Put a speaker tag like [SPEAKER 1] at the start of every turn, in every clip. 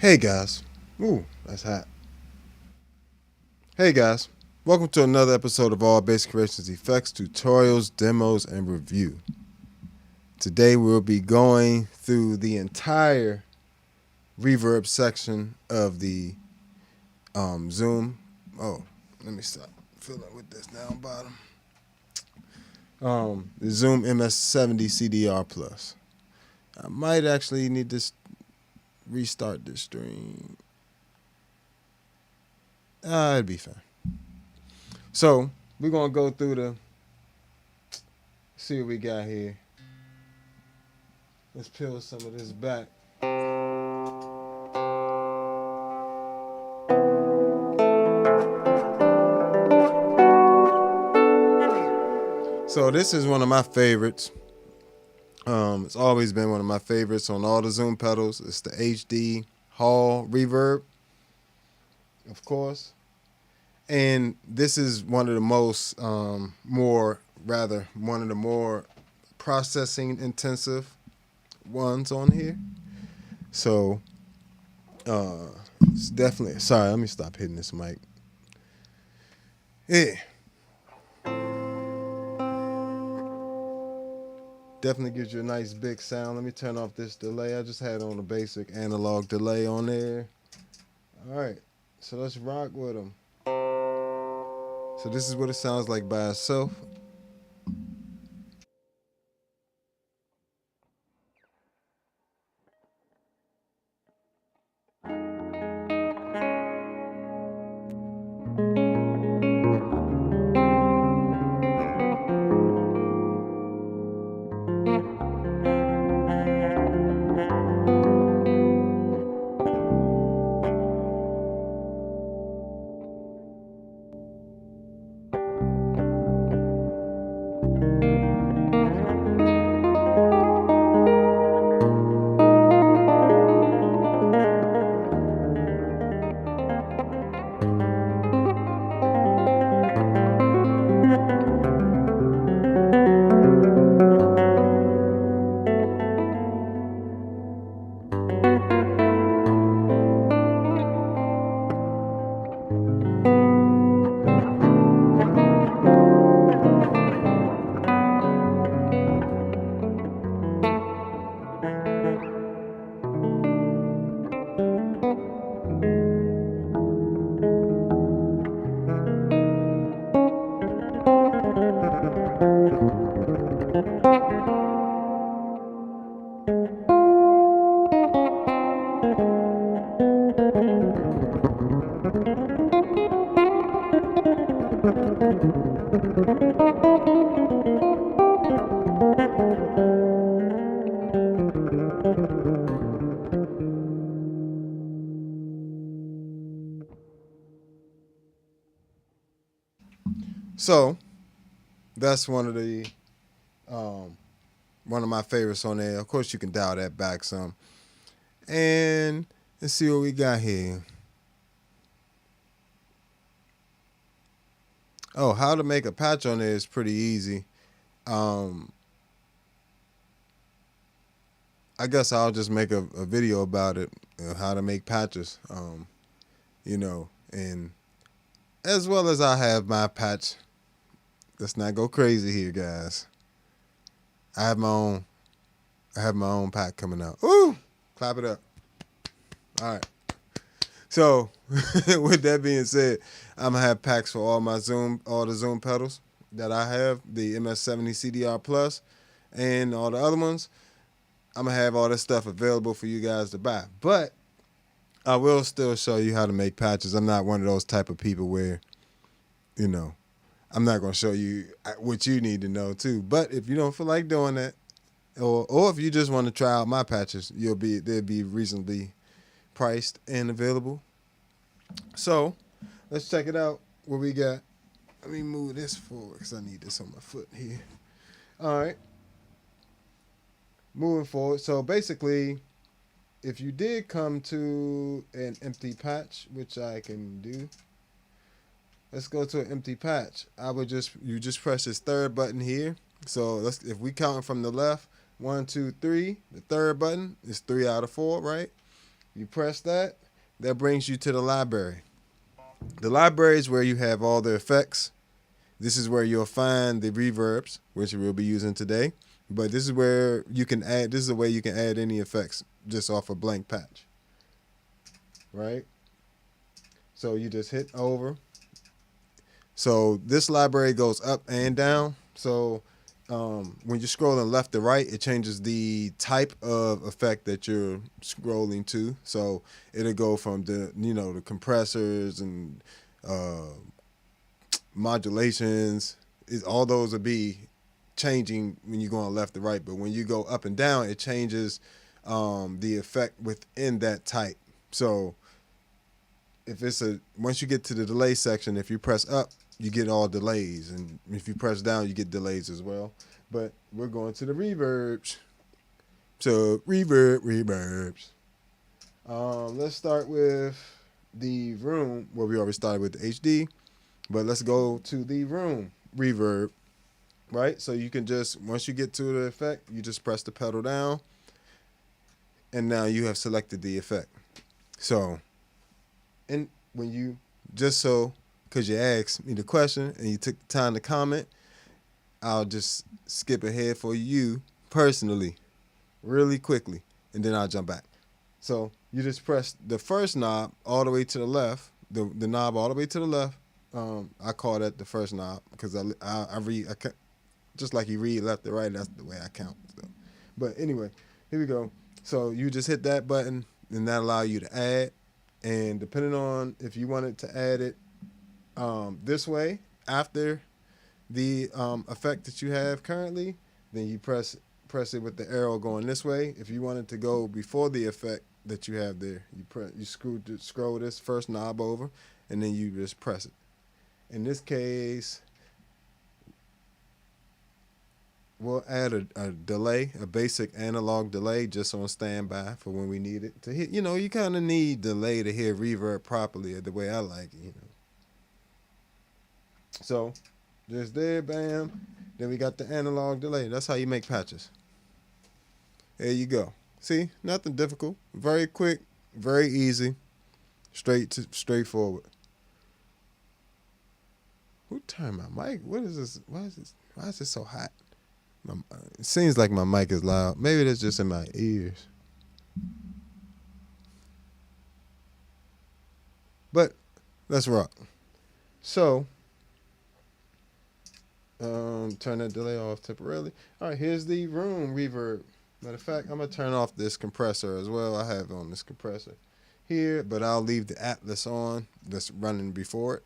[SPEAKER 1] Hey guys. Ooh, that's hot. Hey guys. Welcome to another episode of All Basic Creations Effects Tutorials, Demos, and Review. Today we'll be going through the entire reverb section of the Zoom. Oh, let me stop fiddling with this down bottom. The Zoom MS-70CDR Plus. I might actually need to restart this stream. It'd be fine. So we're gonna go through see what we got here. Let's peel some of this back. So this is one of my favorites. It's always been one of my favorites on all the Zoom pedals. It's the HD Hall Reverb, of course. And this is one of the most, one of the more processing intensive ones on here. So, it's definitely, sorry, let me stop hitting this mic. Yeah. Definitely gives you a nice big sound. Let me turn off this delay. I just had on a basic analog delay on there. All right, so let's rock with them. So this is what it sounds like by itself. So that's one of my favorites on there. Of course, you can dial that back some. And let's see what we got here. Oh, how to make a patch on there is pretty easy. I guess I'll just make a video about it, how to make patches, and as well as I have my patch. Let's not go crazy here, guys. I have my own pack coming out. Ooh, clap it up. All right. So, with that being said, I'm gonna have packs for all the Zoom pedals that I have, the MS-70CDR Plus, and all the other ones. I'm gonna have all this stuff available for you guys to buy. But I will still show you how to make patches. I'm not one of those type of people where, I'm not gonna show you what you need to know too. But if you don't feel like doing that, or if you just want to try out my patches, they'll be reasonably priced and available. So let's check it out. What we got? Let me move this forward because I need this on my foot here. All right. Moving forward. So basically, if you did come to an empty patch, which I can do, let's go to an empty patch. You just press this third button here. So if we count from the left, 1, 2, 3, the third button is 3 out of 4, right? You press that, that brings you to the library. The library is where you have all the effects. This is where you'll find the reverbs, which we'll be using today. But this is where you can add, this is a way you can add any effects just off a blank patch, right? So you just hit over. So this library goes up and down. So when you're scrolling left to right, it changes the type of effect that you're scrolling to. So it'll go from the compressors and modulations. All those will be changing when you're going left to right. But when you go up and down, it changes the effect within that type. So if it's once you get to the delay section, if you press up, you get all delays, and if you press down, you get delays as well. But we're going to the reverbs. So reverbs. Let's start with the room. Well, we already started with the HD, but let's go to the room reverb. Right? So you can just, once you get to the effect, you just press the pedal down, and now you have selected the effect. So, and when you, just so, because you asked me the question and you took the time to comment, I'll just skip ahead for you personally, really quickly, and then I'll jump back. So you just press the first knob all the way to the left, the knob all the way to the left. I call that the first knob because I read, just like you read left to right, that's the way I count. So. But anyway, here we go. So you just hit that button, and that allows you to add. And depending on if you wanted to add it this way after the effect that you have currently, then you press it with the arrow going this way. If you wanted to go before the effect that you have there, you scroll this first knob over, and then you just press it. In this case, we'll add a delay, a basic analog delay, just on standby for when we need it to hit. You kind of need delay to hear reverb properly, the way I like it. So, just there, bam. Then we got the analog delay. That's how you make patches. There you go. See, nothing difficult. Very quick, very easy, straightforward. Who turned my mic? What is this? Why is this so hot? It seems like my mic is loud. Maybe that's just in my ears. But let's rock. So, turn that delay off temporarily. All right, here's the room reverb. Matter of fact, I'm going to turn off this compressor as well. I have on this compressor here, but I'll leave the Atlas on that's running before it.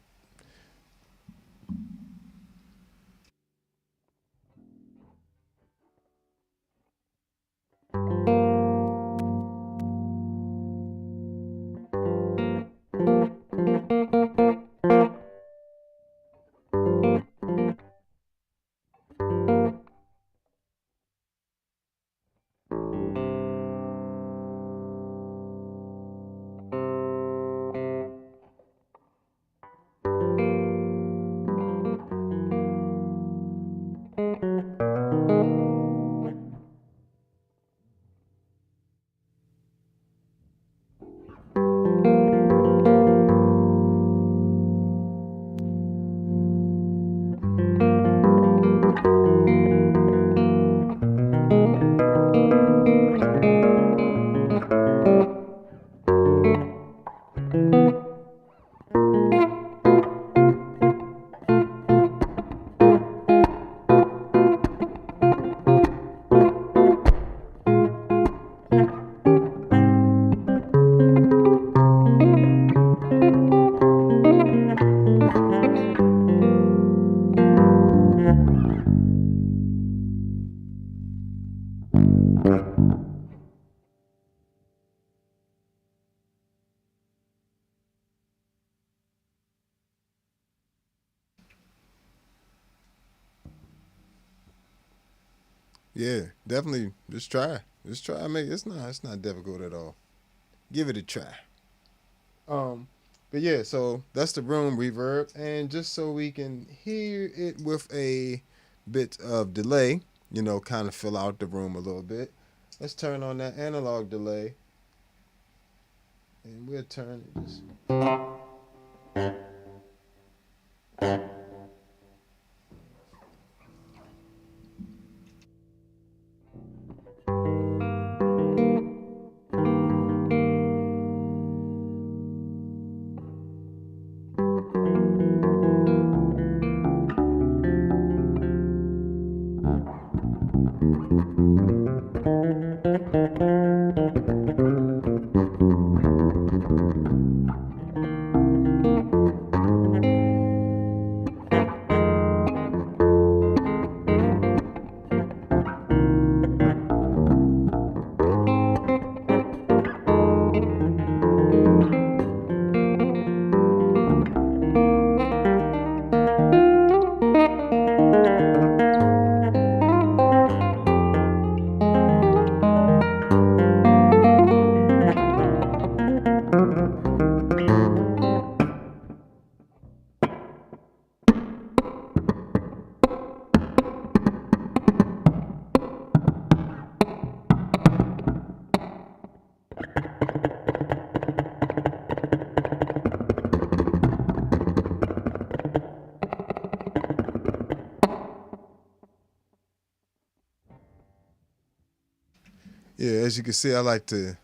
[SPEAKER 1] Yeah, definitely. Just try. Just try. It's not difficult at all. Give it a try. Um, but yeah, so that's the room reverb, and just so we can hear it with a bit of delay, kind of fill out the room a little bit. Let's turn on that analog delay. And we'll turn it just. Yeah, as you can see, I like to.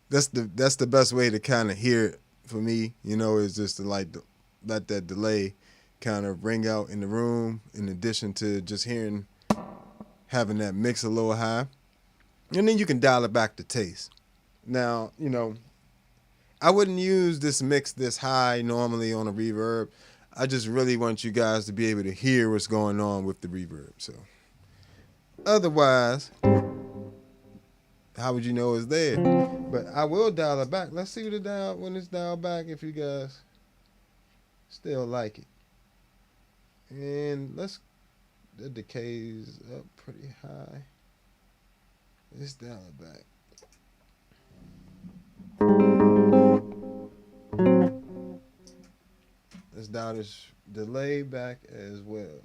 [SPEAKER 1] That's the best way to kind of hear it for me. You know, is just to let that delay kind of ring out in the room. In addition to just having that mix a little high, and then you can dial it back to taste. Now, I wouldn't use this mix this high normally on a reverb. I just really want you guys to be able to hear what's going on with the reverb. So, otherwise, how would you know it's there? But I will dial it back. Let's see what when it's dialed back if you guys still like it. And the decay's up pretty high. Let's dial it back. Let's dial this delay back as well.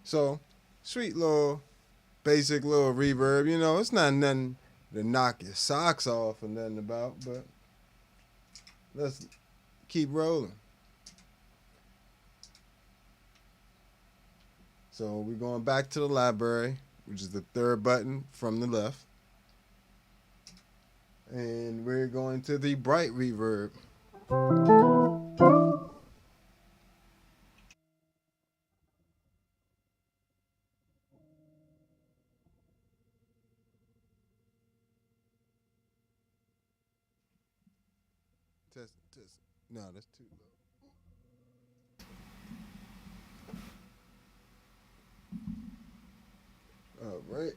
[SPEAKER 1] So, sweet little, basic little reverb. It's not nothing to knock your socks off or nothing about, but let's keep rolling. So, we're going back to the library, which is the third button from the left. And we're going to the bright reverb. Test. No, that's too low. All right.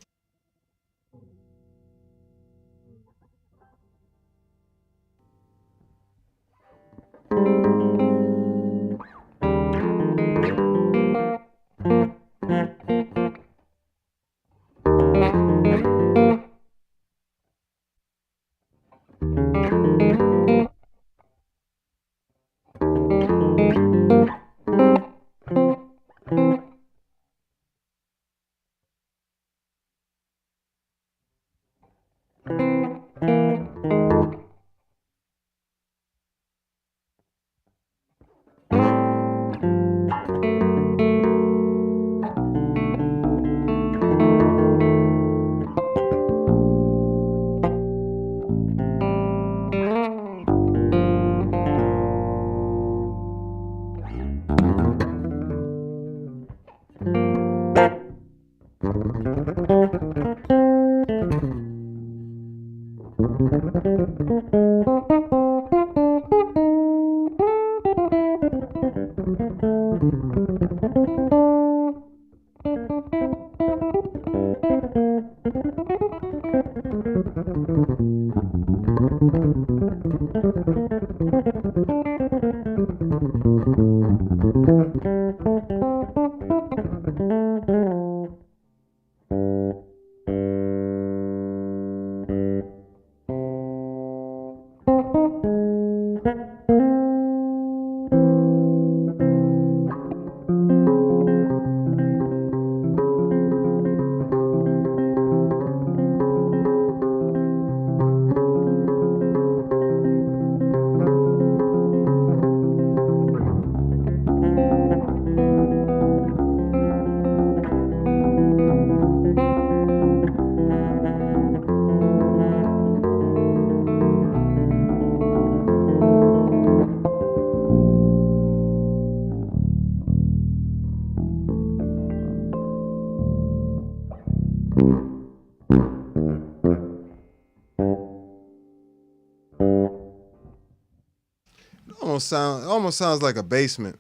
[SPEAKER 1] It almost sounds like a basement.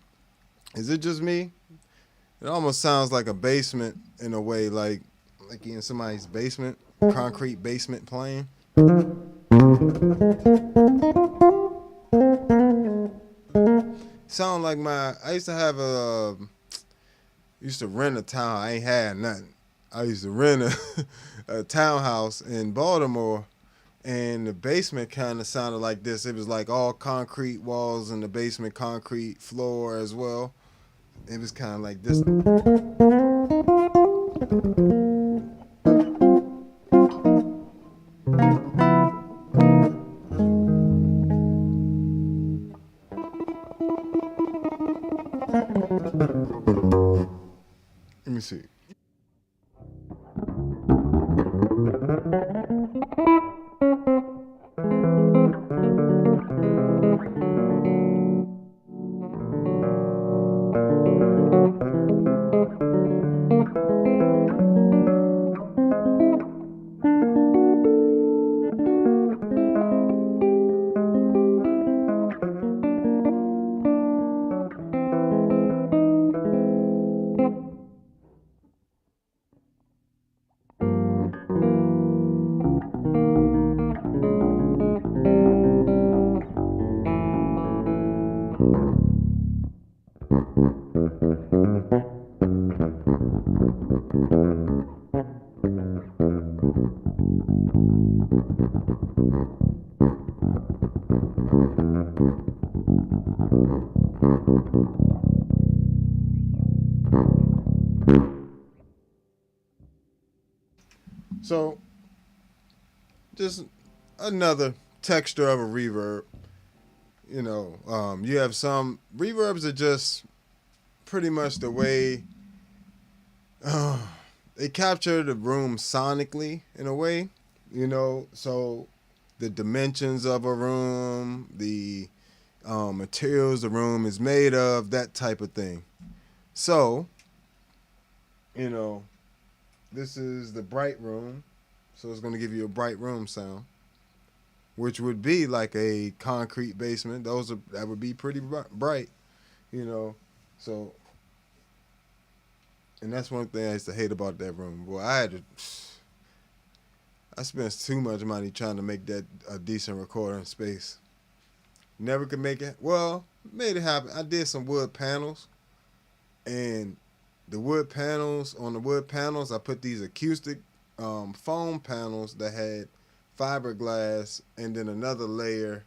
[SPEAKER 1] Is it just me? It almost sounds like a basement in a way, like you're in somebody's basement, concrete basement playing. Sound like I used to have used to rent a town. I ain't had nothing. I used to rent a townhouse in Baltimore, and the basement kind of sounded like this. It was like all concrete walls in the basement, concrete floor as well. It was kind of like this. Let me see. So, just another texture of a reverb. You have some reverbs are just pretty much the way they capture the room sonically in a way. So the dimensions of a room, the materials the room is made of, that type of thing. So, this is the bright room, so it's going to give you a bright room sound, which would be like a concrete basement. That would be pretty bright, So, and that's one thing I used to hate about that room. Boy, I spent too much money trying to make that a decent recording space. Never could make it. Well, made it happen. I did some wood panels, and on the wood panels, I put these acoustic foam panels that had fiberglass and then another layer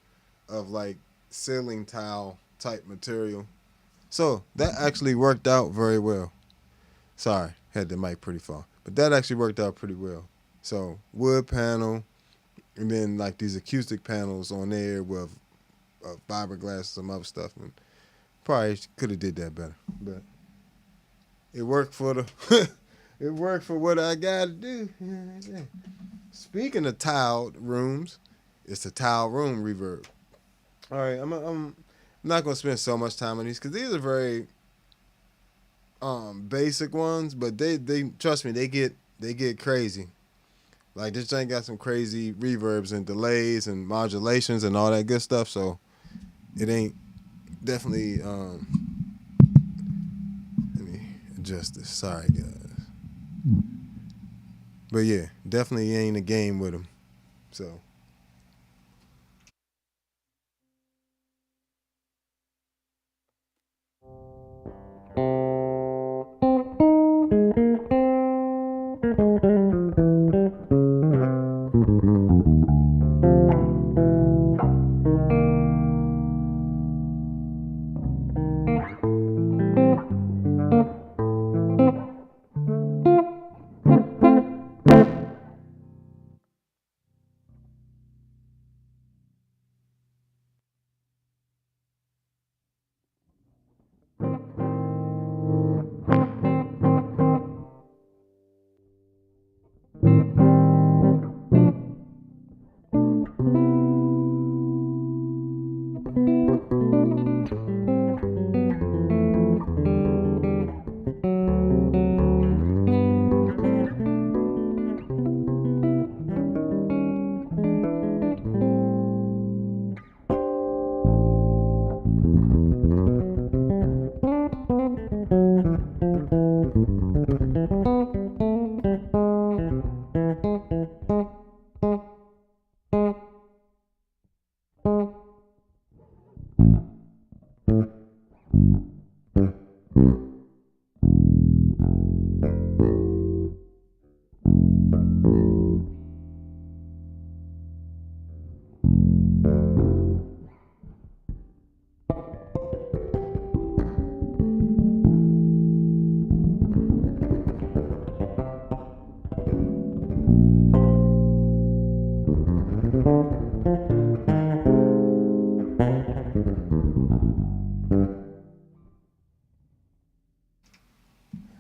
[SPEAKER 1] of like ceiling tile type material. So that actually worked out very well. Sorry, had the mic pretty far. But that actually worked out pretty well. So wood panel, and then like these acoustic panels on there with fiberglass, some other stuff. And probably could have did that better. But it worked for it worked for what I got to do. Speaking of tiled rooms, it's a tiled room reverb. All right, I'm not gonna spend so much time on these because these are very basic ones, but they trust me, they get crazy. Like this thing got some crazy reverbs and delays and modulations and all that good stuff. So it ain't definitely. Let me adjust this. Sorry, guys. But yeah, definitely ain't a game with them. So.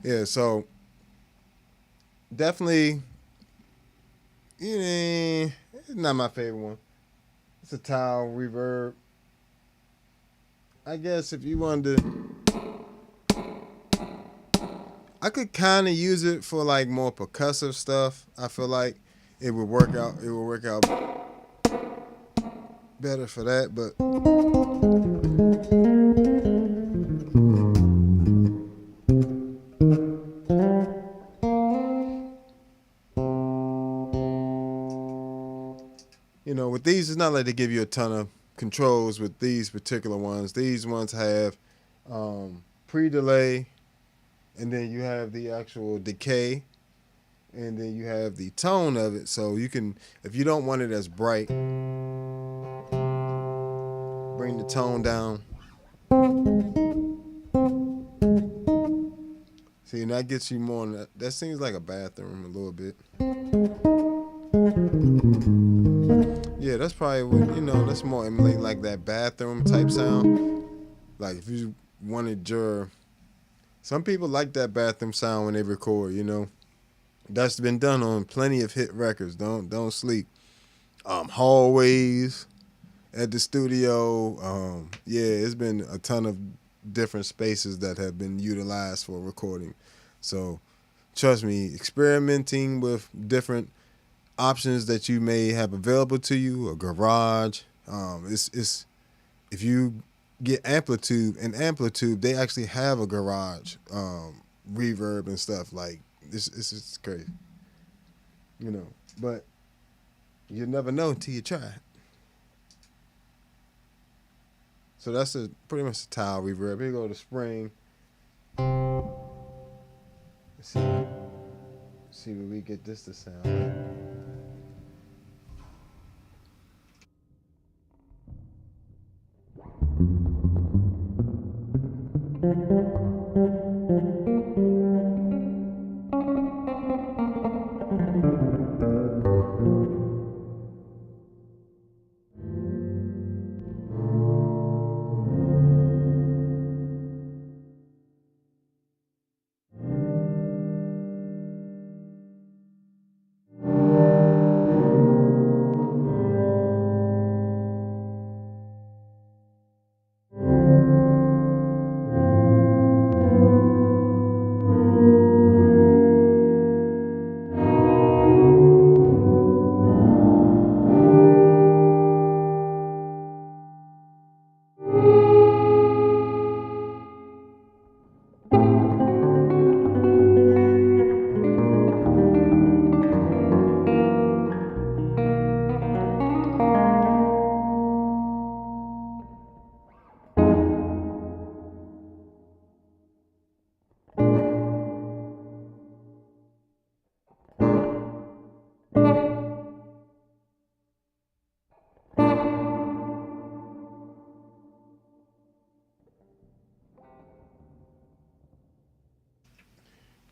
[SPEAKER 1] Yeah, so definitely, it's not my favorite one. It's a tile reverb. I guess if you wanted to, I could kind of use it for like more percussive stuff. I feel like it would work out. It would work out better for that. But with these, it's not like they give you a ton of controls with these particular ones. These ones have pre-delay, and then you have the actual decay, and then you have the tone of it. So you can, if you don't want it as bright, bring the tone down. See, and that gets you more. That seems like a bathroom a little bit. Yeah, that's probably what That's more emulating like that bathroom type sound. Like if you wanted your, some people like that bathroom sound when they record. That's been done on plenty of hit records. Don't sleep. Hallways at the studio. Yeah, it's been a ton of different spaces that have been utilized for recording. So trust me, experimenting with different options that you may have available to you, a garage. It's if you get Amplitude, and Amplitude, they actually have a garage reverb and stuff. Like this is crazy, But you never know until you try. So that's pretty much a tile reverb. Here go the spring. Let's see where we get this to sound like.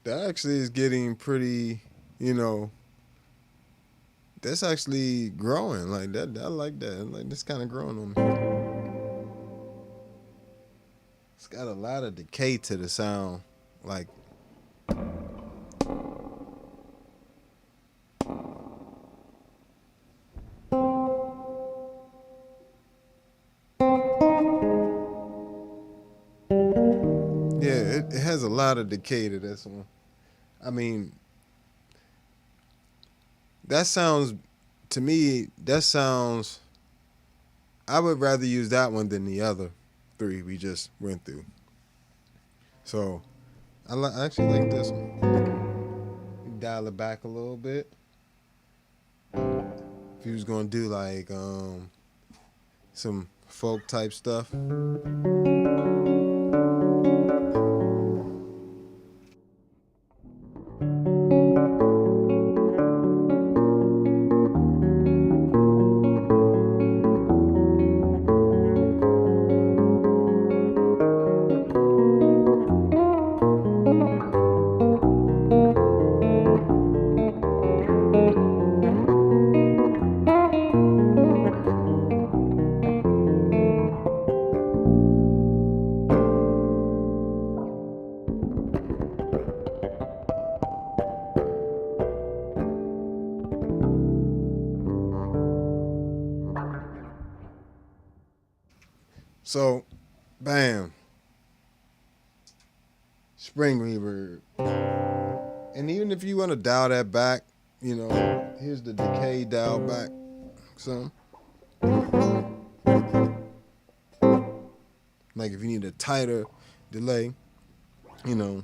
[SPEAKER 1] That actually is getting pretty, you know, that's actually growing. Like that, I like that. Like this kind of growing on me. It's got a lot of decay to the sound. Like, yeah, it has a lot of decay to this one. I mean, that sounds, to me, that sounds, I would rather use that one than the other three we just went through. So, I actually like this one. Dial it back a little bit. If you was gonna do like some folk type stuff. So, bam, spring reverb. And even if you want to dial that back, you know, here's the decay dial back some. Like if you need a tighter delay, you know.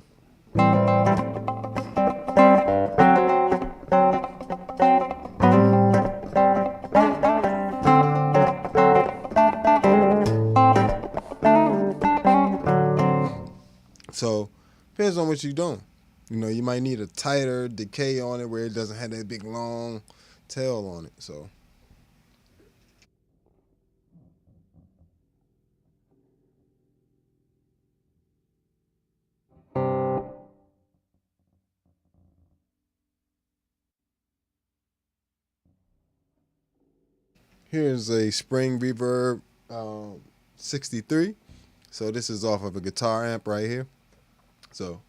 [SPEAKER 1] So depends on what you're doing. You know, you might need a tighter decay on it where it doesn't have that big long tail on it. So here's a spring reverb 63. So this is off of a guitar amp right here. So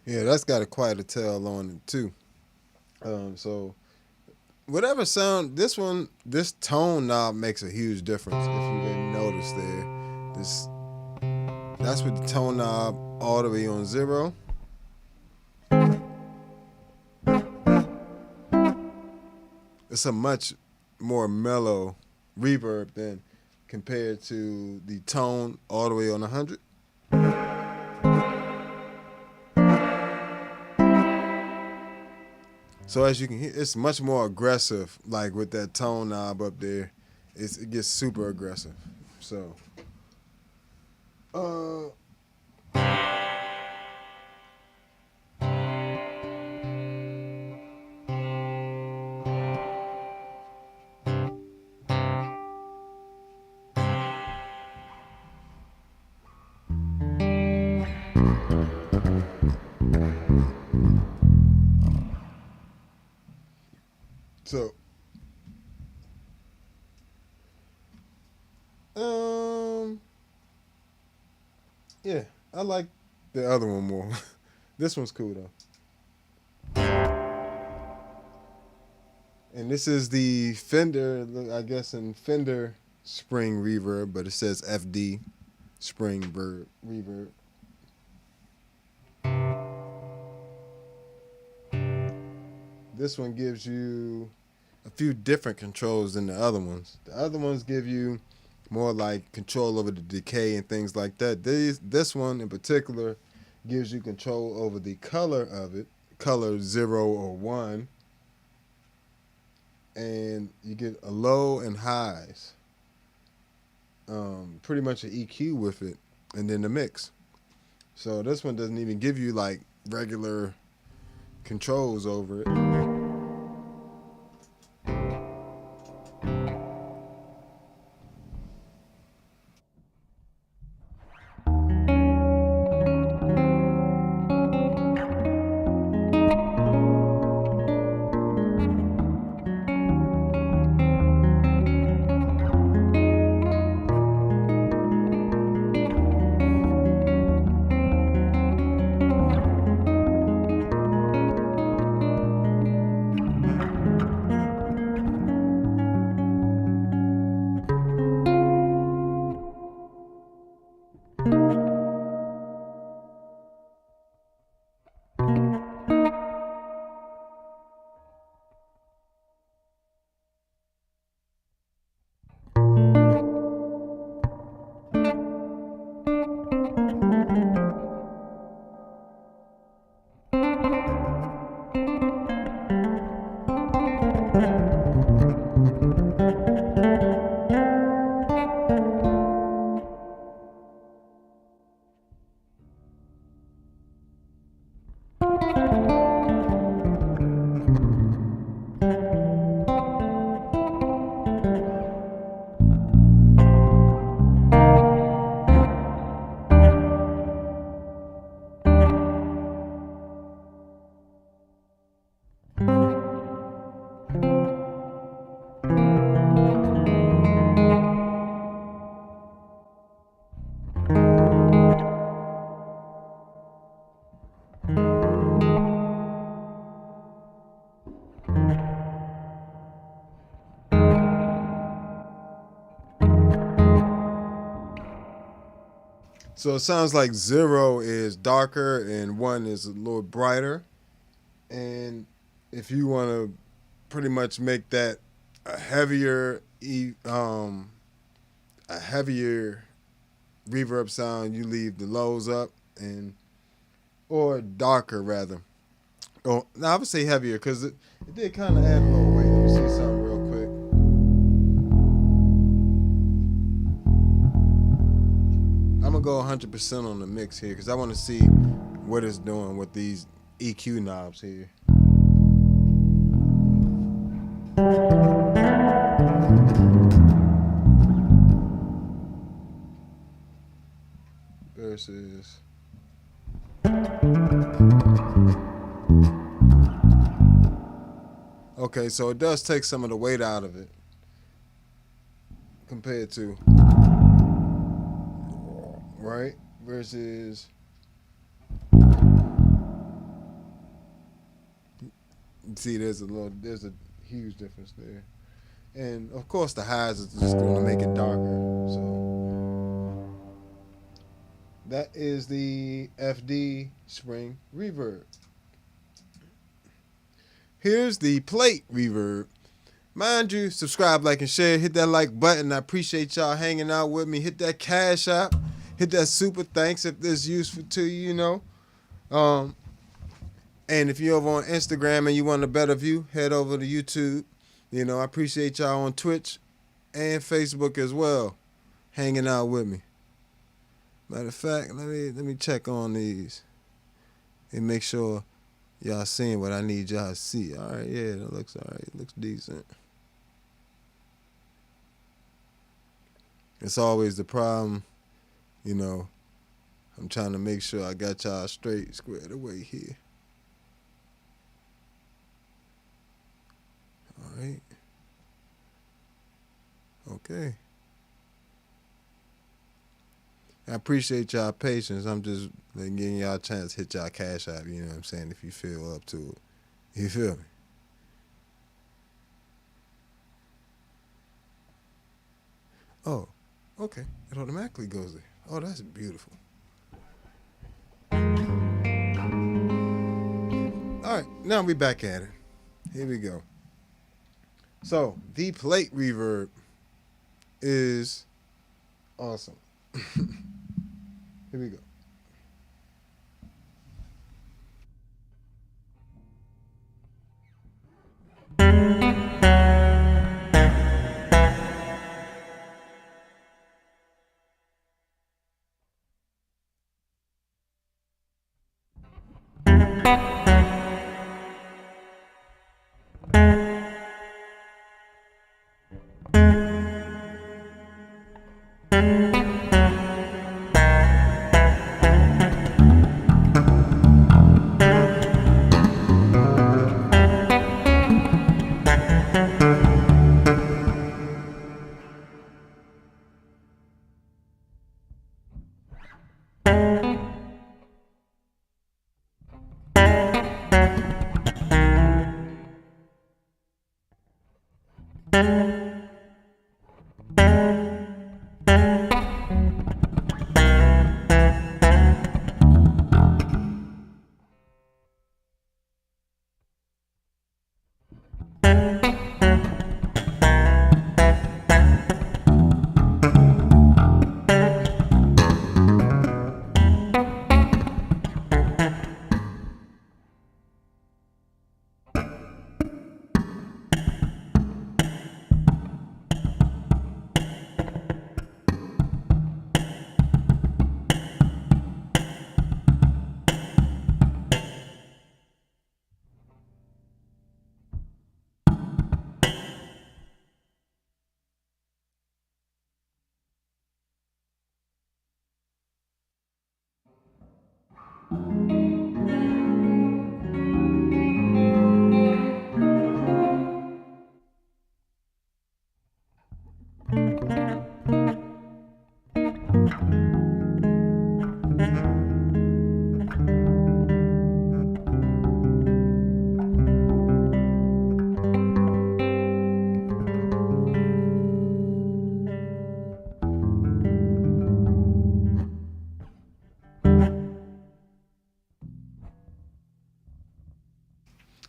[SPEAKER 1] yeah, that's got a quite a tail on it too. So whatever sound, this one, this tone knob makes a huge difference. If you didn't notice there, this that's with the tone knob all the way on 0. It's a much more mellow reverb than compared to the tone all the way on 100. So as you can hear, it's much more aggressive. Like with that tone knob up there, it gets super aggressive. So So, so, yeah, I like the other one more. This one's cool though. And this is the Fender, I guess in Fender spring reverb, but it says FD spring reverb. This one gives you a few different controls than the other ones. The other ones give you more like control over the decay and things like that. This one in particular gives you control over the color of it, color 0 or 1, and you get a low and highs. Pretty much an EQ with it, and then the mix. So this one doesn't even give you like regular controls over it. So it sounds like 0 is darker and 1 is a little brighter. And if you want to pretty much make that a heavier, a heavier reverb sound, you leave the lows up or darker rather. Oh, now I would say heavier because it did kind of add a little weight. Let me see something real quick. I'm gonna go 100% on the mix here because I want to see what it's doing with these EQ knobs here. Versus. Okay, so it does take some of the weight out of it compared to, right? Versus, see, there's a huge difference there. And of course the highs is just going to make it darker. So that is the FD spring reverb. Here's the plate reverb. Mind you, subscribe, like, and share. Hit that like button. I appreciate y'all hanging out with me. Hit that cash app. Hit that super thanks if this is useful to you, you know. And if you're over on Instagram and you want a better view, head over to YouTube. You know, I appreciate y'all on Twitch and Facebook as well. hanging out with me. Matter of fact, let me check on these and make sure y'all seeing what I need y'all to see. All right, yeah, that looks all right. It looks decent. It's always the problem, you know. I'm trying to make sure I got y'all straight, squared away here. All right. Okay. I appreciate y'all patience. I'm just giving y'all a chance to hit y'all cash app, you know what I'm saying, if you feel up to it. You feel me? Oh, okay. It automatically goes there. Oh, that's beautiful. All right, now we back at it. Here we go. So, the plate reverb is awesome. Here we go.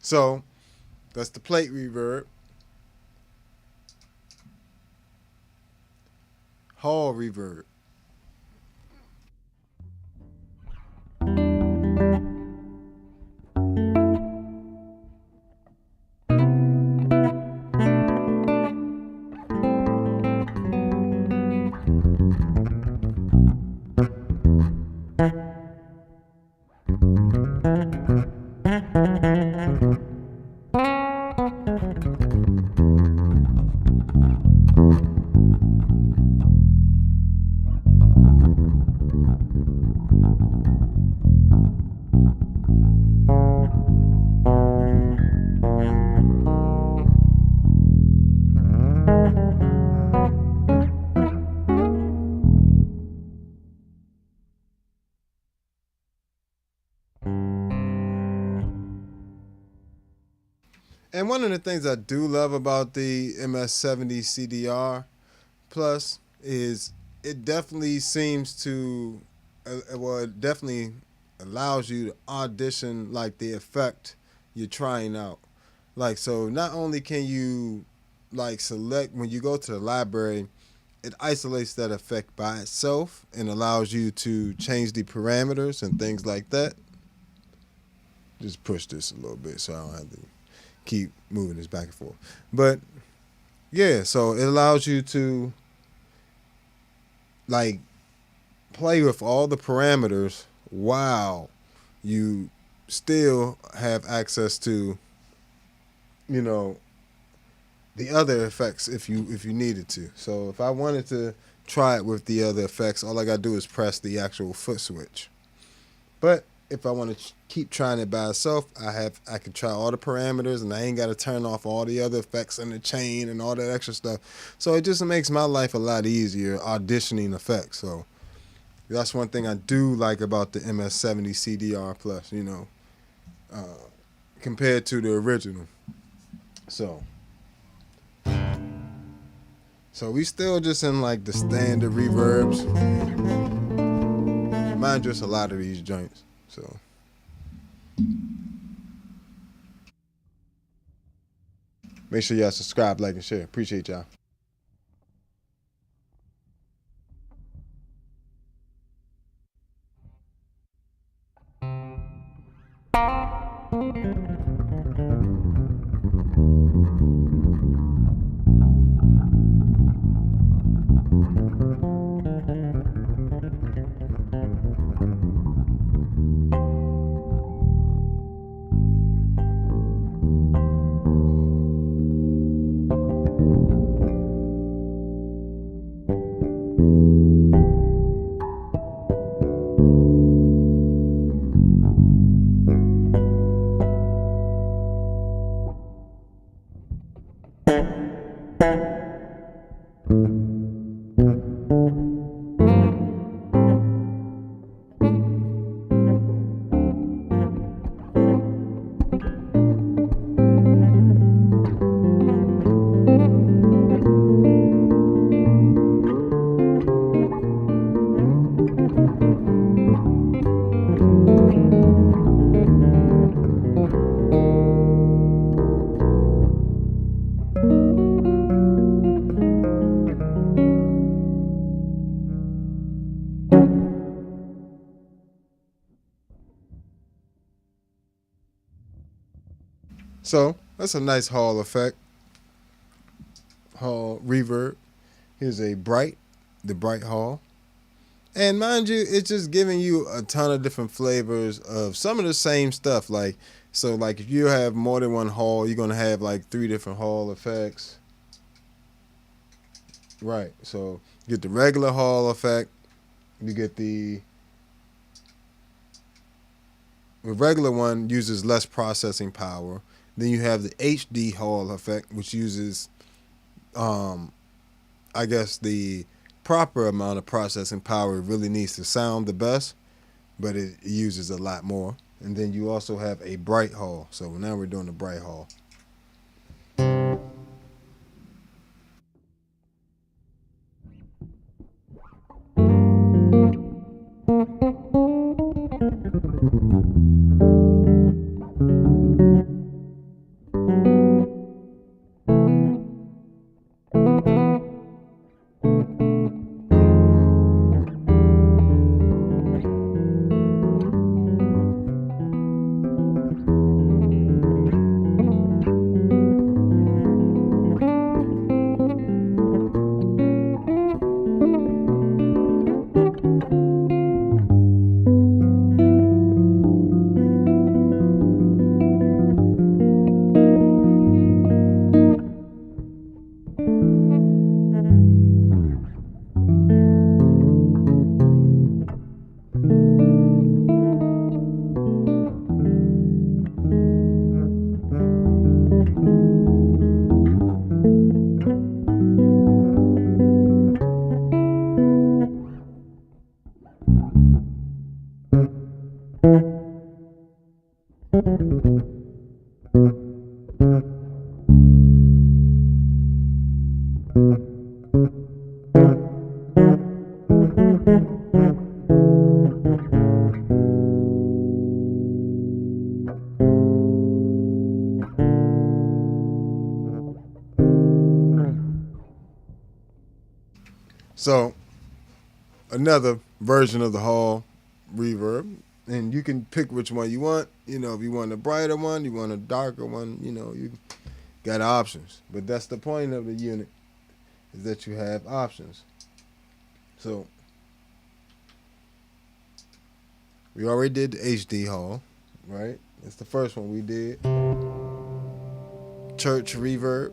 [SPEAKER 1] So, that's the plate reverb. Hall reverb. And one of the things I do love about the MS-70CDR Plus is it definitely seems to, well, it definitely allows you to audition like the effect you're trying out. Like, so not only can you like select when you go to the library, it isolates that effect by itself and allows you to change the parameters and things like that. Just push this a little bit so I don't have to keep moving this back and forth. But yeah, so it allows you to like play with all the parameters while you still have access to, you know, the other effects if you needed to. So if I wanted to try it with the other effects, all I gotta do is press the actual foot switch. But if I want to keep trying it by itself, I can try all the parameters, and I ain't got to turn off all the other effects in the chain and all that extra stuff. So it just makes my life a lot easier auditioning effects. So that's one thing I do like about the MS-70CDR Plus, you know, compared to the original. So we still just in like the standard reverbs. Mind just a lot of these joints. So make sure y'all subscribe, like, and share. Appreciate y'all. So that's a nice Hall effect, Hall reverb. Here's a the bright Hall. And mind you, it's just giving you a ton of different flavors of some of the same stuff. Like, so like if you have more than one Hall, you're gonna have like 3 different Hall effects. Right. So you get the regular Hall effect. You get the regular one uses less processing power. Then you have the HD Hall effect, which uses, I guess, the proper amount of processing power it really needs to sound the best, but it uses a lot more. And then you also have a bright Hall. So now we're doing the bright Hall. So another version of the Hall reverb, and you can pick which one you want. You know, if you want a brighter one, you want a darker one, you know, you got options. But that's the point of the unit, is that you have options. So We already did the HD Hall, right? It's the first one we did. Church reverb.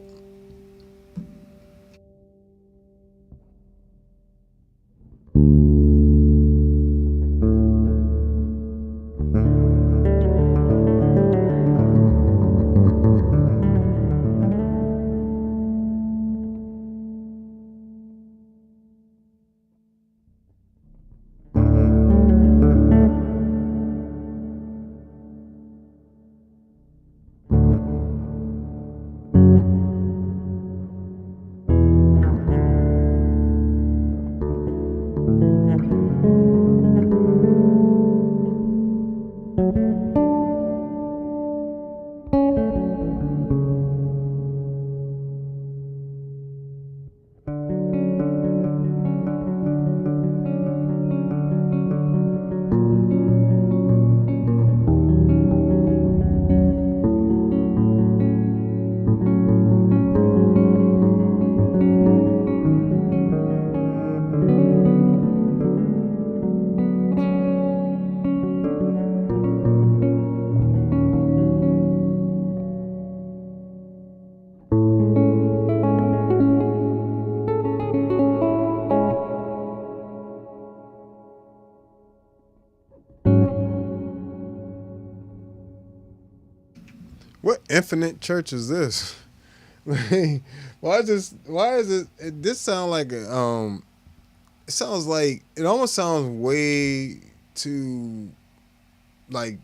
[SPEAKER 1] What infinite church is this? Why is it this sound like a it sounds like it almost sounds way too like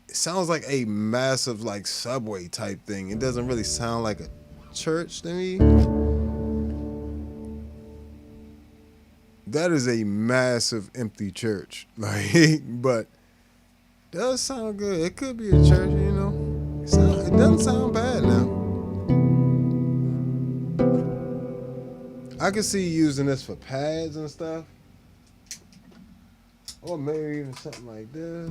[SPEAKER 1] it sounds like a massive like subway type thing. It doesn't really sound like a church to me. That is a massive empty church. Like but it does sound good. It could be a church, you know. It doesn't sound bad now. I could see you using this for pads and stuff. Or maybe even something like this.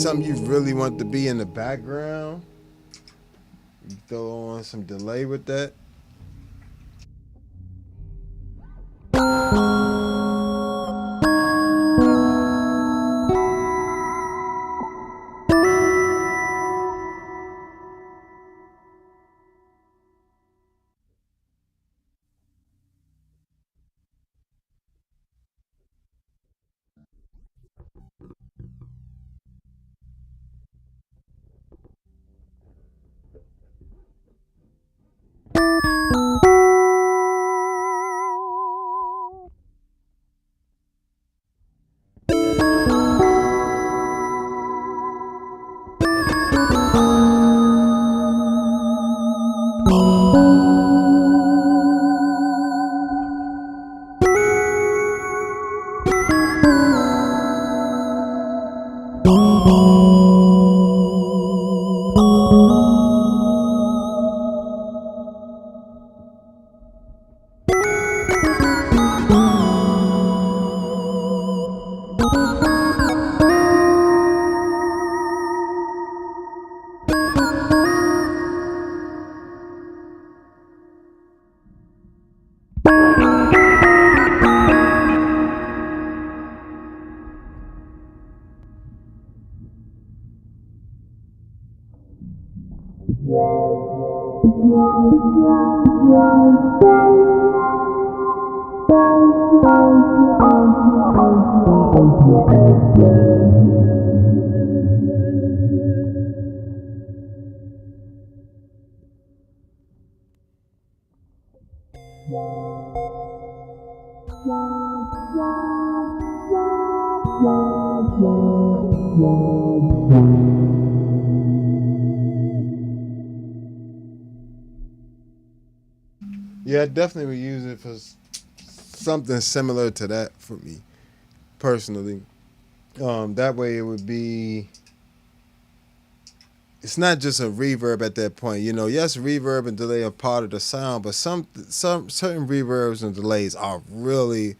[SPEAKER 1] Something you really want to be in the background. You throw on some delay with that. Yeah, I definitely would use it for something similar to that for me personally. That way it would be. It's not just a reverb at that point, you know. Yes, reverb and delay are part of the sound, but some certain reverbs and delays are really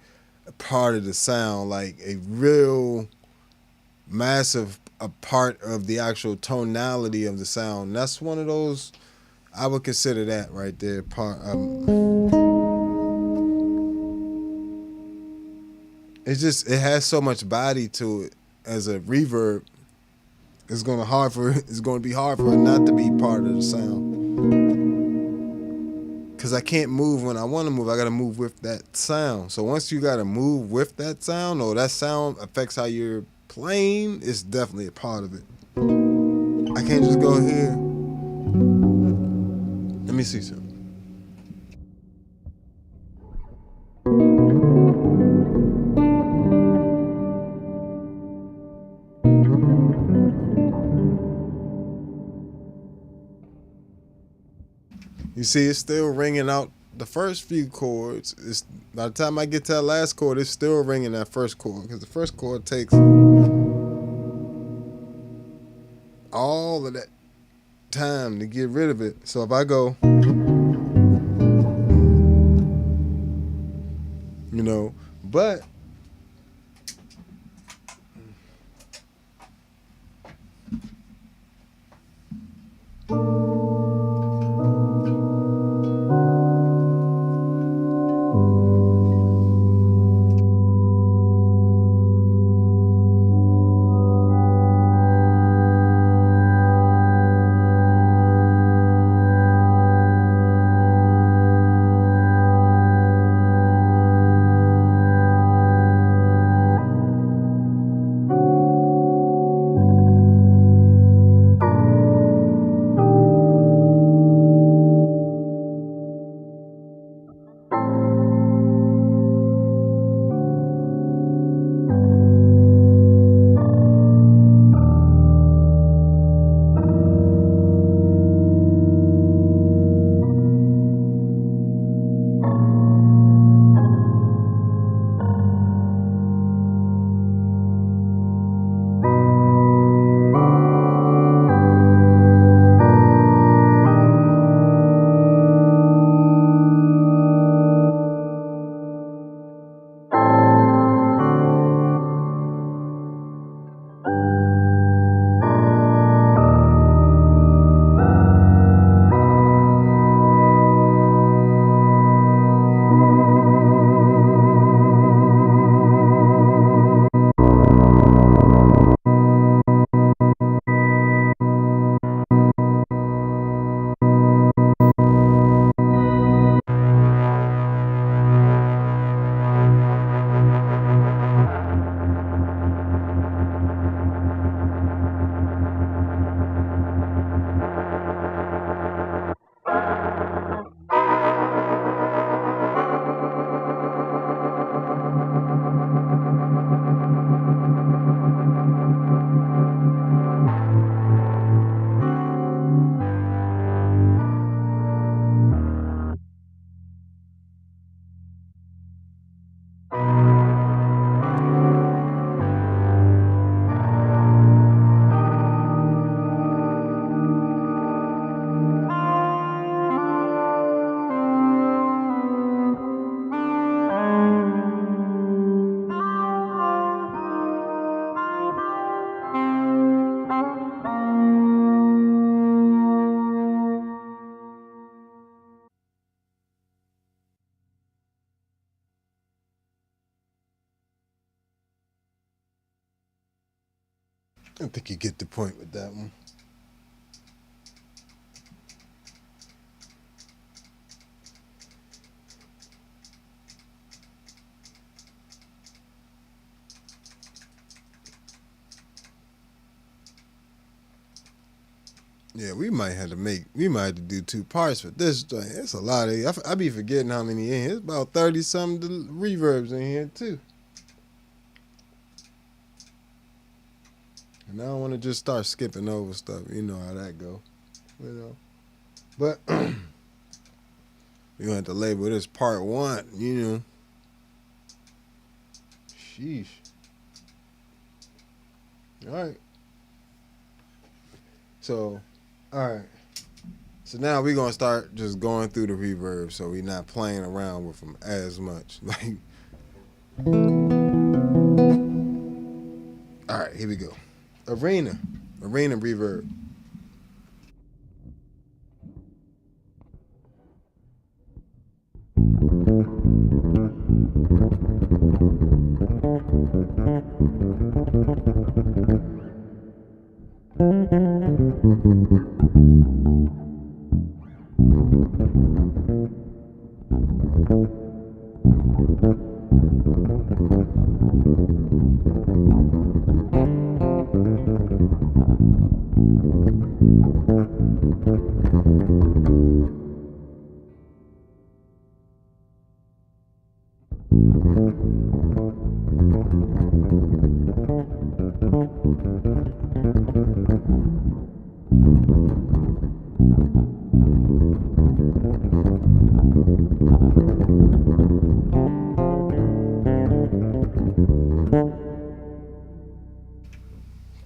[SPEAKER 1] a part of the sound, like a real massive a part of the actual tonality of the sound. That's one of those, I would consider that right there part. It's just, it has so much body to it as a reverb. It's gonna be hard for it not to be part of the sound. Cause I can't move when I want to move. I gotta move with that sound. So once you gotta move with that sound, or that sound affects how you're playing, it's definitely a part of it. I can't just go here. Let me see something. You see, it's still ringing out the first few chords. It's, by the time I get to that last chord, it's still ringing that first chord, because the first chord takes all of that time to get rid of it. So if I go, you know, but I think you get the point with that one. Yeah, we might have to do two parts for this joint. It's a lot of, I be forgetting how many in here. It's about 30 something reverbs in here too. And I don't want to just start skipping over stuff. You know how that go. You know. But we're gonna have to label this part one, you know. Sheesh. Alright. So, alright. So now we're gonna start just going through the reverb, so we're not playing around with them as much. Like, alright, here we go. Arena reverb.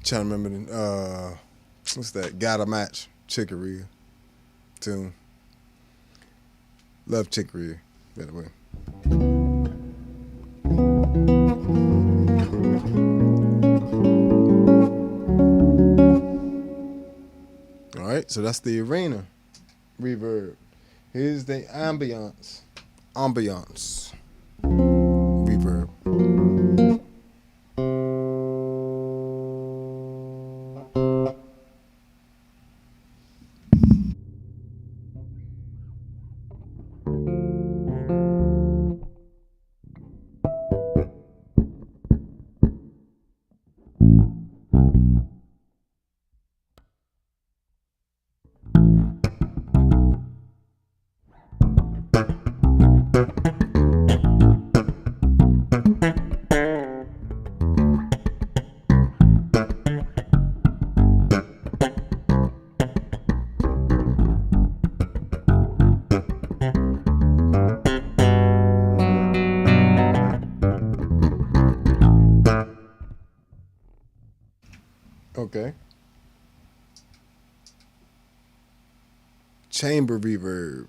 [SPEAKER 1] Trying to remember the what's that? Gotta Match Chicory tune. Love Chicory, by the way. All right, so that's the Arena reverb. Here's the ambiance reverb. Okay. Chamber reverb.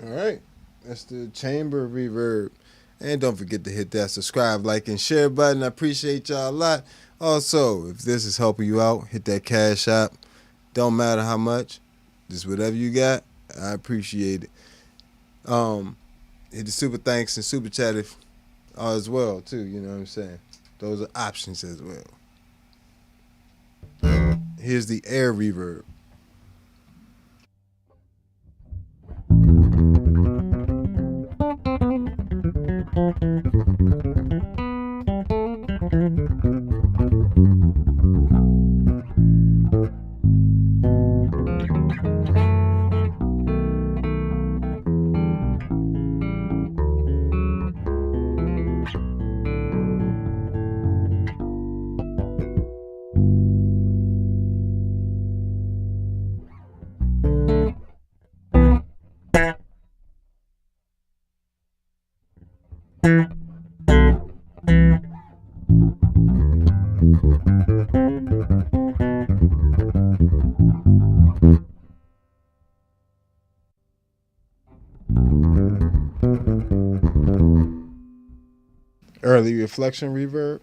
[SPEAKER 1] All right, that's the chamber reverb. And don't forget to hit that subscribe, like, and share button. I appreciate y'all a lot. Also, if this is helping you out, hit that Cash App. Don't matter how much, just whatever you got. I appreciate it. Hit the super thanks and super chat if as well too. You know what I'm saying? Those are options as well. Here's the air reverb. Early reflection reverb.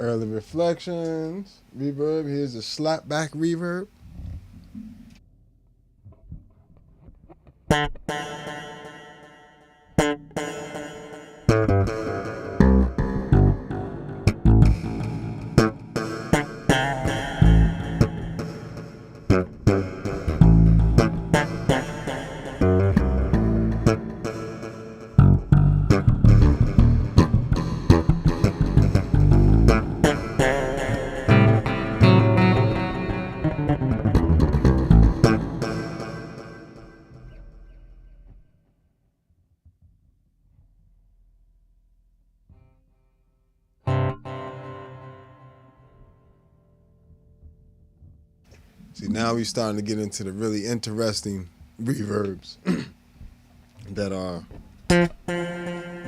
[SPEAKER 1] Early reflections reverb. Here's a slapback reverb. See, now we're starting to get into the really interesting reverbs that are a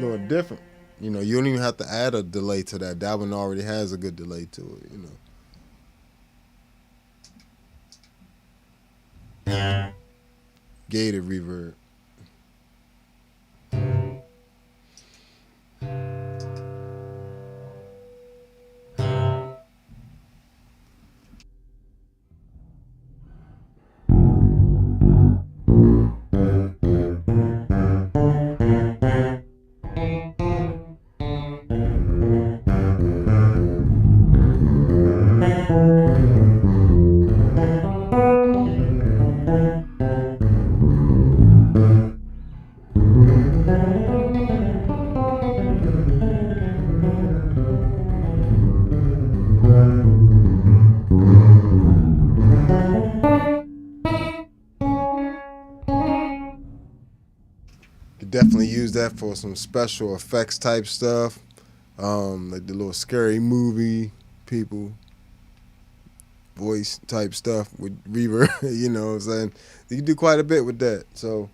[SPEAKER 1] little different. You know, you don't even have to add a delay to that. That one already has a good delay to it, you know. Gated reverb. Could definitely use that for some special effects type stuff, like the little scary movie people, voice type stuff with reverb. You know what I'm saying? You can do quite a bit with that. So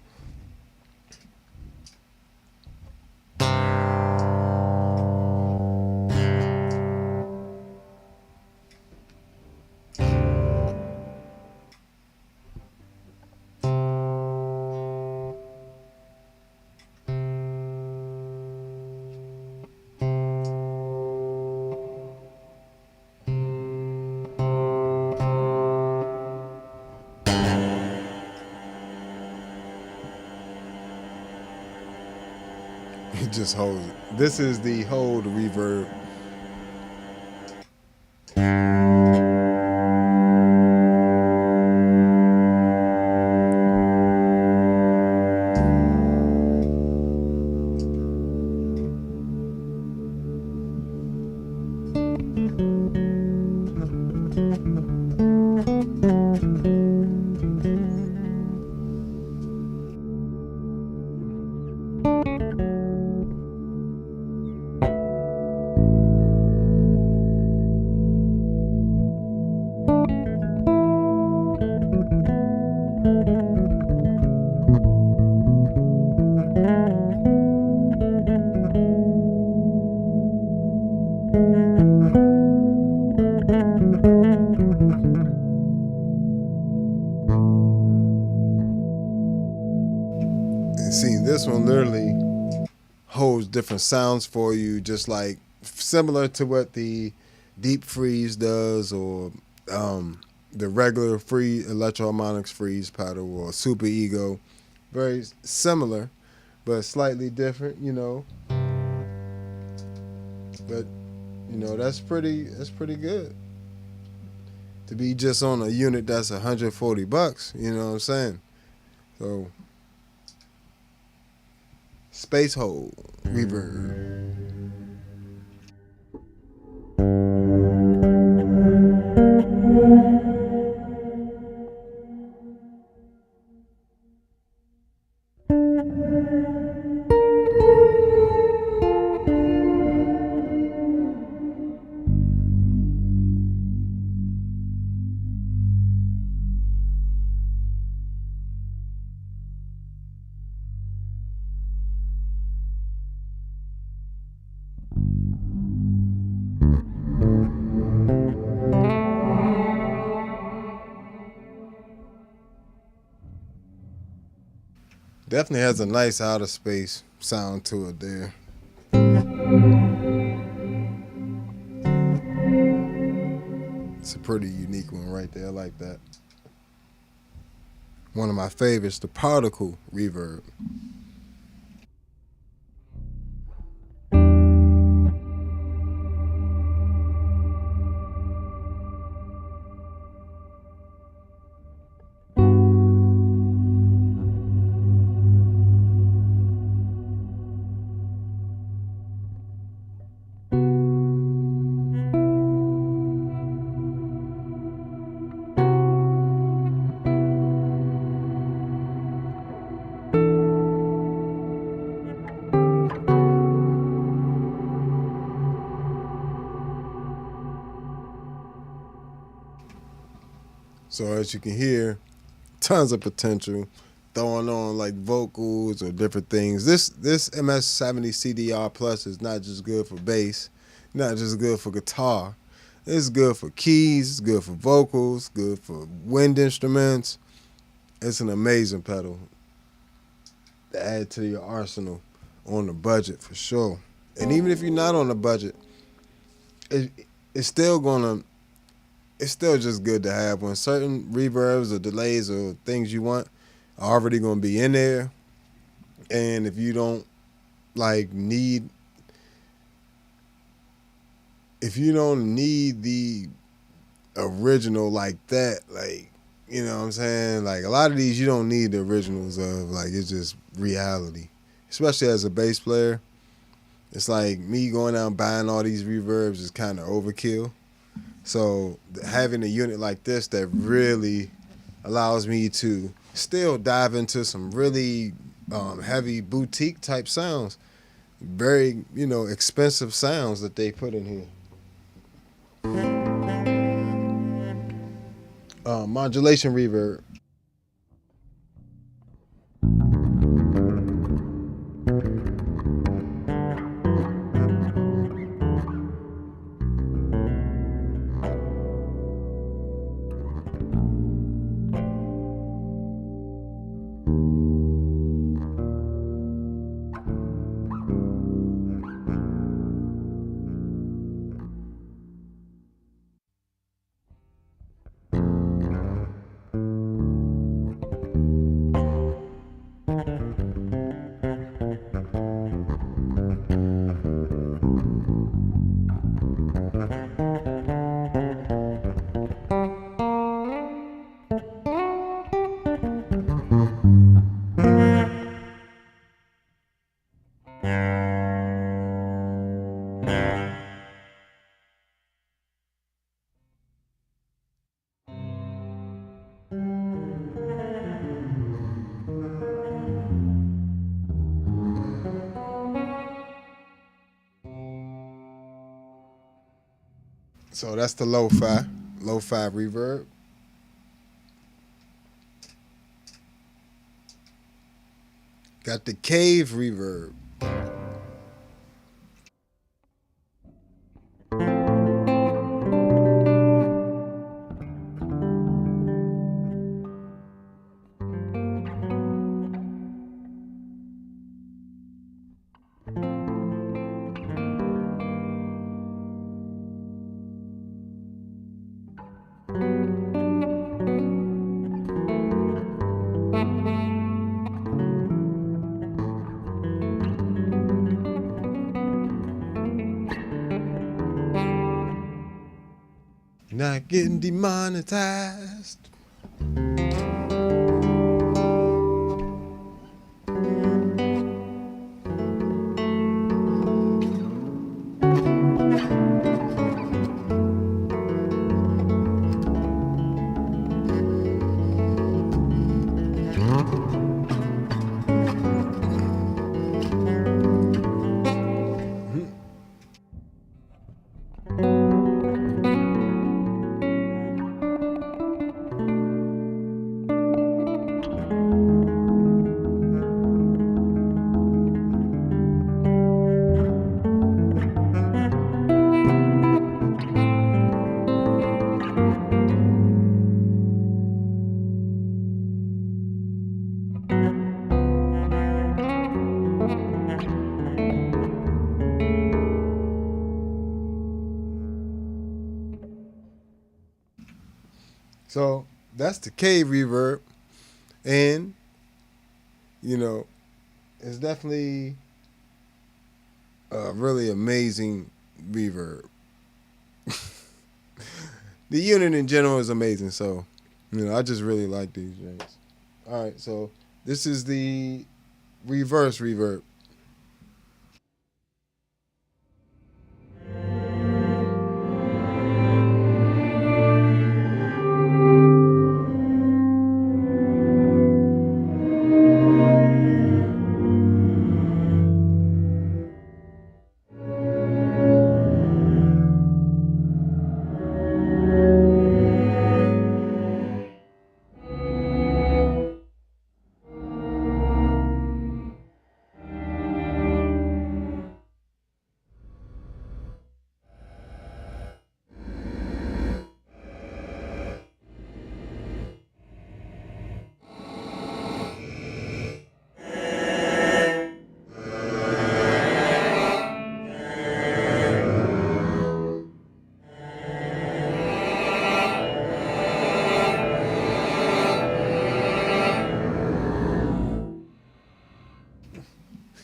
[SPEAKER 1] it just holds it. This is the hold reverb. And see, this one literally holds different sounds for you, just like similar to what the deep freeze does, or the regular free electroharmonics freeze pedal, or super ego. Very similar, but slightly different, you know. But you know, that's pretty good to be just on a unit that's $140. You know what I'm saying? So space hole reverb. Definitely has a nice outer space sound to it there. It's a pretty unique one right there. I like that. One of my favorites, the particle reverb. So as you can hear, tons of potential throwing on like vocals or different things. This MS-70CDR Plus is not just good for bass, not just good for guitar. It's good for keys, it's good for vocals, good for wind instruments. It's an amazing pedal to add to your arsenal on the budget for sure. And even if you're not on the budget, it, it's still gonna it's still just good to have when certain reverbs or delays or things you want are already gonna be in there. And if you don't like need if you don't need the original like that, like, you know what I'm saying? Like a lot of these you don't need the originals of, like, it's just reality. Especially as a bass player. It's like me going out and buying all these reverbs is kind of overkill. So having a unit like this that really allows me to still dive into some really heavy boutique type sounds, very, expensive sounds that they put in here. Modulation reverb. So that's the lo-fi reverb. Got the cave reverb. Not getting demonetized. So that's the cave reverb. And, it's definitely a really amazing reverb. The unit in general is amazing. So, I just really like these joints. All right, so this is the reverse reverb.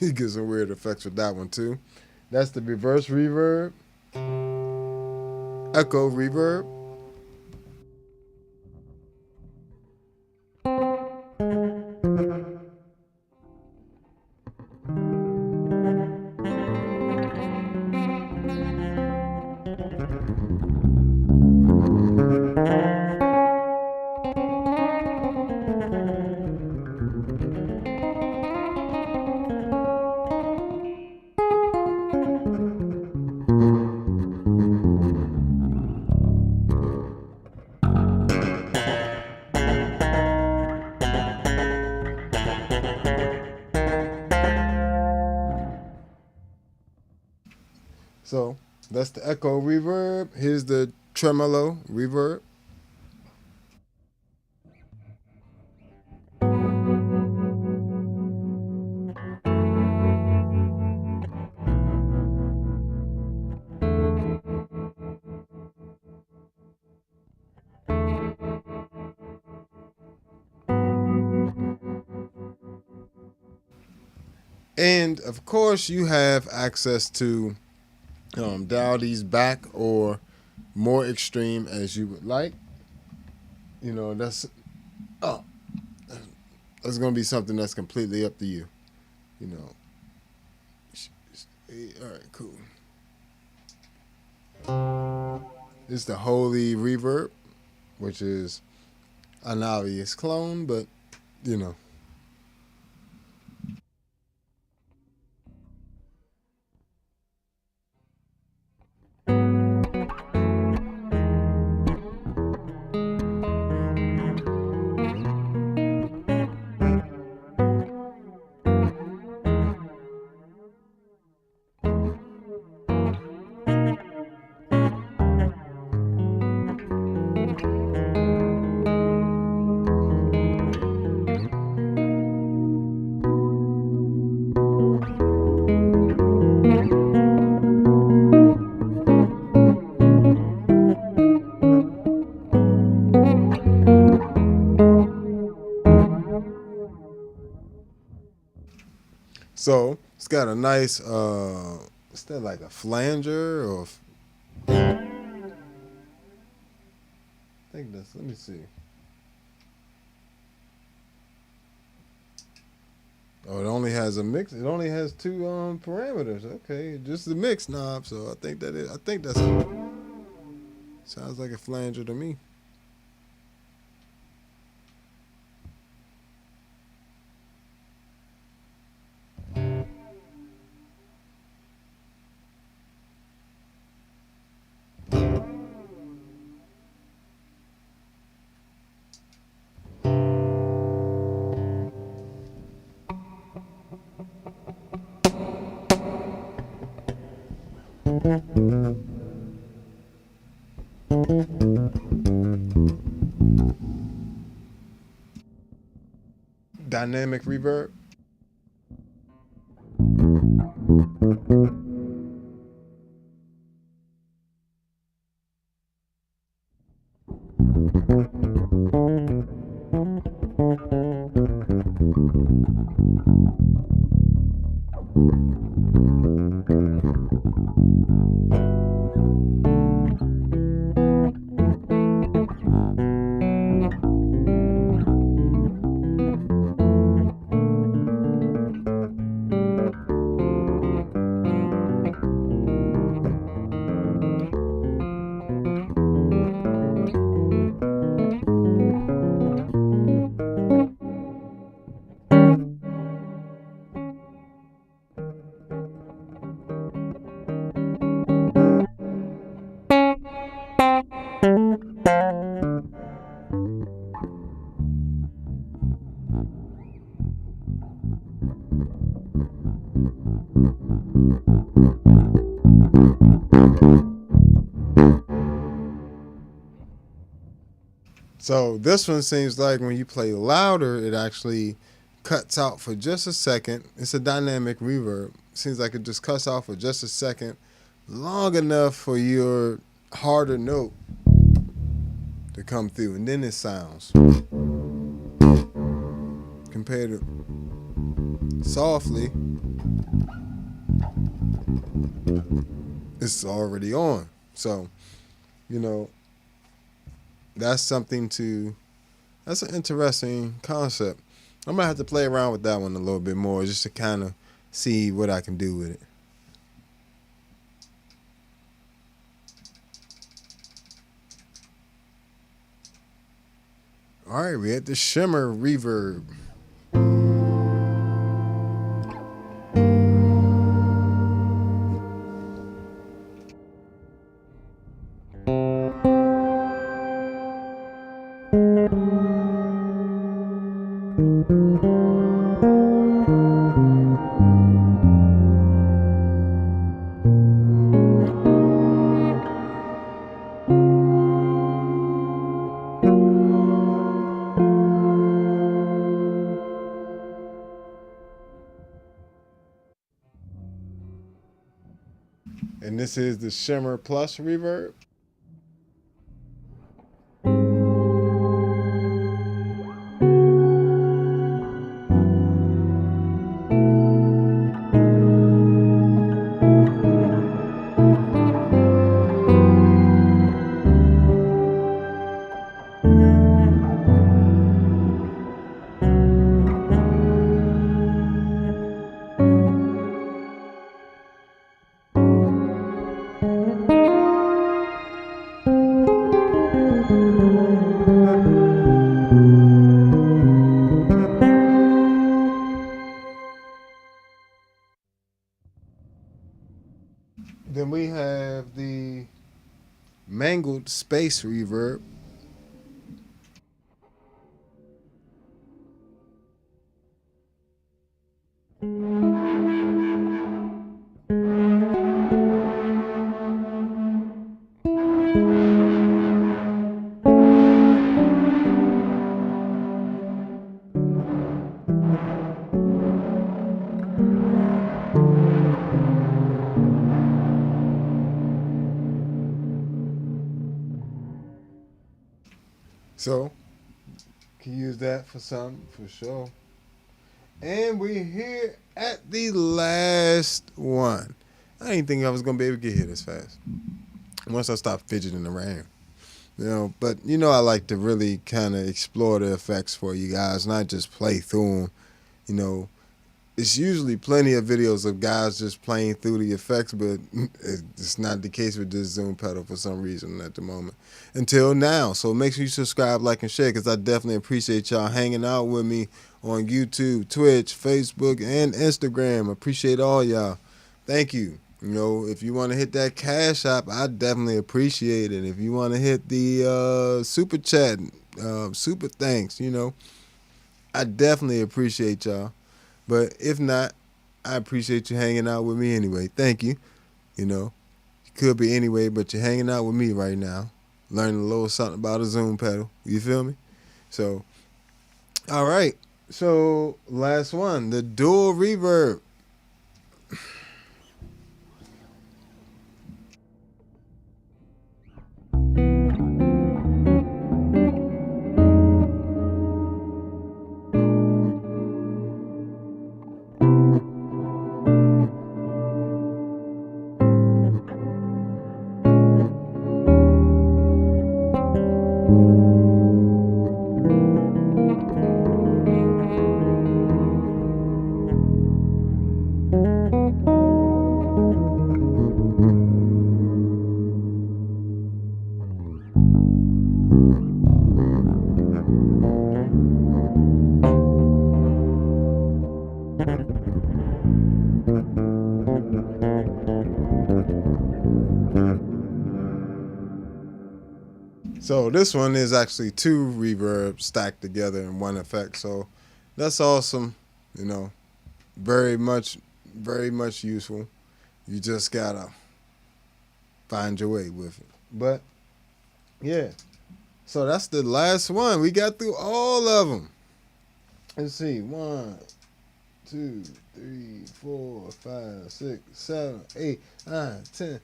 [SPEAKER 1] You get some weird effects with that one too. That's the reverse reverb, echo reverb. So that's the echo reverb. Here's the tremolo reverb. And of course, you have access to dial these back or more extreme as you would like. You know, that's going to be something that's completely up to you. You know. All right, cool. It's the holy reverb, which is an obvious clone, but you know. So it's got a nice, is that like a flanger or? I think that's. Let me see. Oh, it only has a mix. It only has two parameters. Okay, just the mix knob. So I think that is. I think that's. Sounds like a flanger to me. Dynamic reverb. So this one seems like when you play louder, it actually cuts out for just a second. It's a dynamic reverb. Seems like it just cuts off for just a second, long enough for your harder note to come through, and then it sounds compared to softly. it's already on. So, you know, that's something to, that's an interesting concept. I'm gonna have to play around with that one a little bit more just to kind of see what I can do with it. All right, we had the shimmer reverb. And this is the shimmer plus reverb. Then we have the mangled space reverb. So, can use that for something for sure. And we're here at the last one. I didn't think I was gonna be able to get here this fast. Once I stopped fidgeting around. But I like to really kind of explore the effects for you guys, not just play through them. You know, it's usually plenty of videos of guys just playing through the effects, but it's not the case with this Zoom pedal for some reason at the moment. Until now. So make sure you subscribe, like, and share, because I definitely appreciate y'all hanging out with me on YouTube, Twitch, Facebook, and Instagram. Appreciate all y'all. Thank you. If you want to hit that Cash App, I definitely appreciate it. If you want to hit the Super Chat, super thanks, I definitely appreciate y'all. But if not, I appreciate you hanging out with me anyway. Thank you. You could be anyway, but you're hanging out with me right now, learning a little something about a Zoom pedal. You feel me? So, all right. So, last one, the dual reverb. So this one is actually two reverbs stacked together in one effect. So that's awesome. Very much useful. You just gotta find your way with it. But yeah, so that's the last one. We got through all of them. Let's see, 1, 2, 3, 4, 5, 6, 7, 8, 9, 10.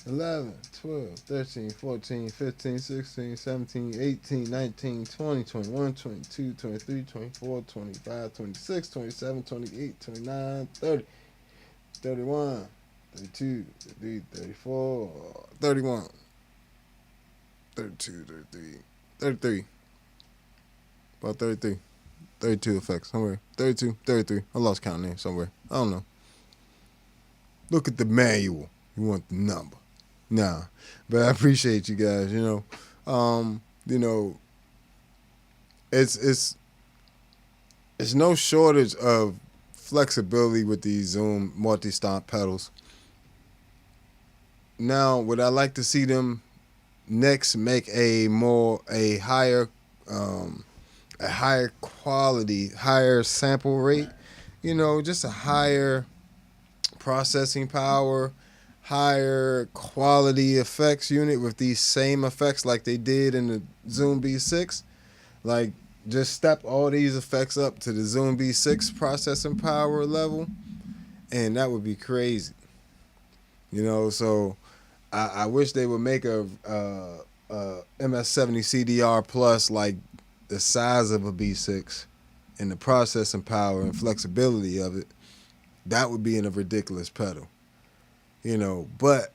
[SPEAKER 1] 11, 12, 13, 14, 15, 16, 17, 18, 19, 20, 21, 22, 23, 24, 25, 26, 27, 28, 29, 30, 31, 32, 33, 34, 31, 32, 33, 33. About 33. 32 effects somewhere. 32, 33. I lost count there somewhere. I don't know. Look at the manual. You want the number. Nah. But I appreciate you guys, it's no shortage of flexibility with these Zoom multi-stomp pedals. Now, would I like to see them next make a higher quality, higher sample rate, just a higher processing power, higher quality effects unit with these same effects like they did in the Zoom B6. Like, just step all these effects up to the Zoom B6 processing power level, and that would be crazy. So I wish they would make a MS-70CDR plus like the size of a B6 and the processing power and flexibility of it. That would be in a ridiculous pedal. But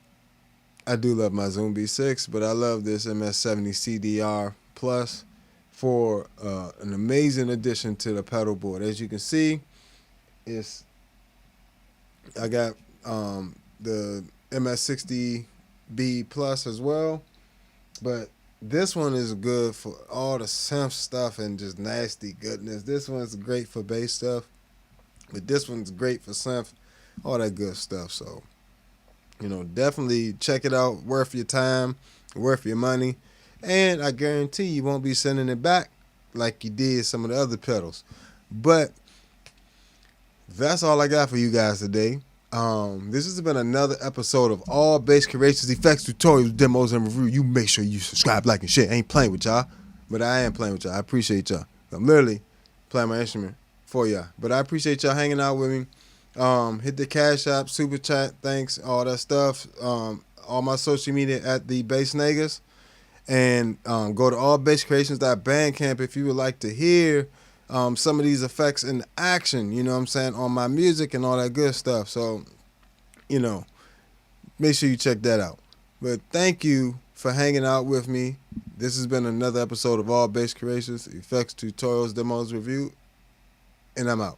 [SPEAKER 1] I do love my Zoom B6, but I love this MS-70CDR plus for an amazing addition to the pedal board. As you can see, I got the MS-60B plus as well, but this one is good for all the synth stuff and just nasty goodness. This one's great for bass stuff, but this one's great for synth, all that good stuff. So, definitely check it out. Worth your time, worth your money, and I guarantee you won't be sending it back like you did some of the other pedals. But that's all I got for you guys today. This has been another episode of All Bass Creations, Effects, Tutorials, Demos, and Review. You make sure you subscribe, like, and share. I ain't playing with y'all, but I am playing with y'all. I appreciate y'all. I'm literally playing my instrument for y'all. But I appreciate y'all hanging out with me. Hit the Cash App, Super Chat, thanks, all that stuff. All my social media at the Bass Niggas. And go to allbasscreations.bandcamp if you would like to hear some of these effects in action, on my music and all that good stuff. So, make sure you check that out. But thank you for hanging out with me. This has been another episode of All Bass Creations, Effects, Tutorials, Demos, Review, and I'm out.